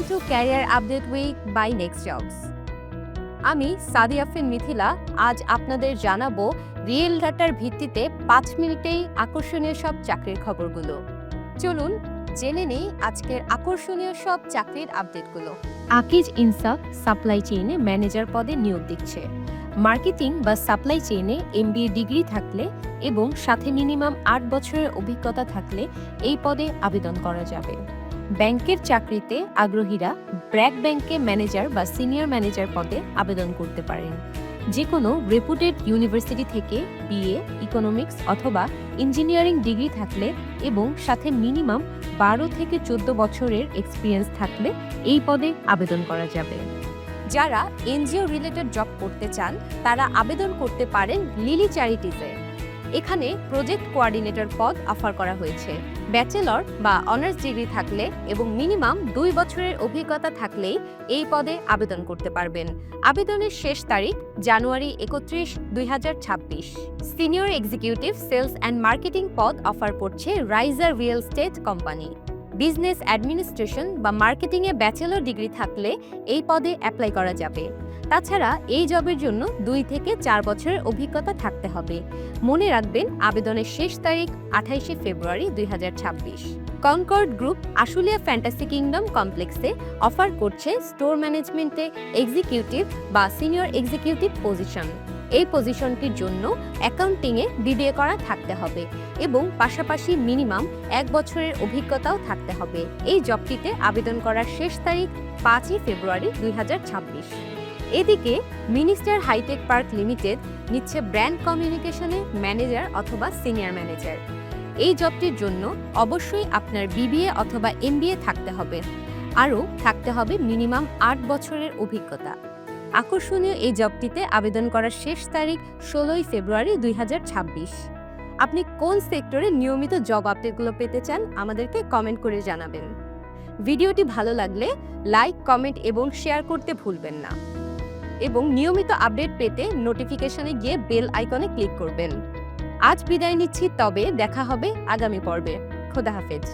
Two career update week by next jobs. আমি সাদি আফরিন মিথিলা আজ আপনাদের জানাবো রিয়েল ডাটার ভিত্তিতে 5 মিনিটেই আকর্ষণীয় সব চাকরির খবরগুলো। চলুন জেনে নেই আজকের আকর্ষণীয় সব চাকরির আপডেটগুলো। আকিজ ইনসাফ সাপ্লাই চেইনে ম্যানেজার পদে নিয়োগ দিচ্ছে। মার্কেটিং বা সাপ্লাই চেইনে MBA ডিগ্রি থাকলে এবং সাথে মিনিমাম 8 বছরের অভিজ্ঞতা থাকলে এই পদে আবেদন করা যাবে। ব্যাংকের চাকরিতে আগ্রহীরা ব্র্যাক ব্যাংকে ম্যানেজার বা সিনিয়র ম্যানেজার পদে আবেদন করতে পারেন। যে কোনো রেপুটেড ইউনিভার্সিটি থেকে BA, ইকোনমিক্স অথবা ইঞ্জিনিয়ারিং ডিগ্রি থাকলে এবং সাথে মিনিমাম 12 থেকে 14 বছরের এক্সপিরিয়েন্স থাকলে এই পদে আবেদন করা যাবে। যারা NGO রিলেটেড জব করতে চান তারা আবেদন করতে পারেন লিলি চ্যারিটিজে। এখানে প্রজেক্ট কোঅর্ডিনেটর পদ অফার করা হয়েছে। ব্যাচেলর বা অনার্স ডিগ্রি থাকলে এবং মিনিমাম 2 বছরের অভিজ্ঞতা থাকলেই এই পদে আবেদন করতে পারবেন। আবেদনের শেষ তারিখ January 31, 2026। Senior executive sales and marketing পদ অফার করছে Riser real estate company. Business administration বা মার্কেটিংয়ে ব্যাচেলর ডিগ্রি থাকলে এই পদে অ্যাপ্লাই করা যাবে। তাছাড়া এই জবের জন্য 2 থেকে 4 বছরের অভিজ্ঞতা থাকতে হবে। মনে রাখবেন আবেদনের শেষ তারিখ 28 February 2026। Concord group Ashulia fantasy kingdom কমপ্লেক্সে অফার করছে স্টোর ম্যানেজমেন্টে এক্সিকিউটিভ বা সিনিয়র এক্সিকিউটিভ পজিশন। এই পজিশনটির জন্য অ্যাকাউন্টিংয়ে BBA করা থাকতে হবে এবং পাশাপাশি মিনিমাম 1 বছরের অভিজ্ঞতাও থাকতে হবে। এই জবটিতে আবেদন করার শেষ তারিখ 5 ফেব্রুয়ারি 2026। এদিকে মিনিস্টার হাইটেক পার্ক লিমিটেড নিচ্ছে ব্র্যান্ড কমিউনিকেশনে ম্যানেজার অথবা সিনিয়র ম্যানেজার। এই জবটির জন্য অবশ্যই আপনার BBA অথবা MBA থাকতে হবে। আরও থাকতে হবে মিনিমাম 8 বছরের অভিজ্ঞতা। আকর্ষণীয় এই জবটিতে আবেদন করার শেষ তারিখ 16 ফেব্রুয়ারি 2026। আপনি কোন সেক্টরে নিয়মিত জব আপডেটগুলো পেতে চান আমাদেরকে কমেন্ট করে জানাবেন। ভিডিওটি ভালো লাগলে লাইক, কমেন্ট এবং শেয়ার করতে ভুলবেন না এবং নিয়মিত আপডেট পেতে নোটিফিকেশনে গিয়ে বেল আইকনে ক্লিক করবেন। আজ বিদায় নিচ্ছি, তবে দেখা হবে আগামী পর্বে। খোদা হাফেজ।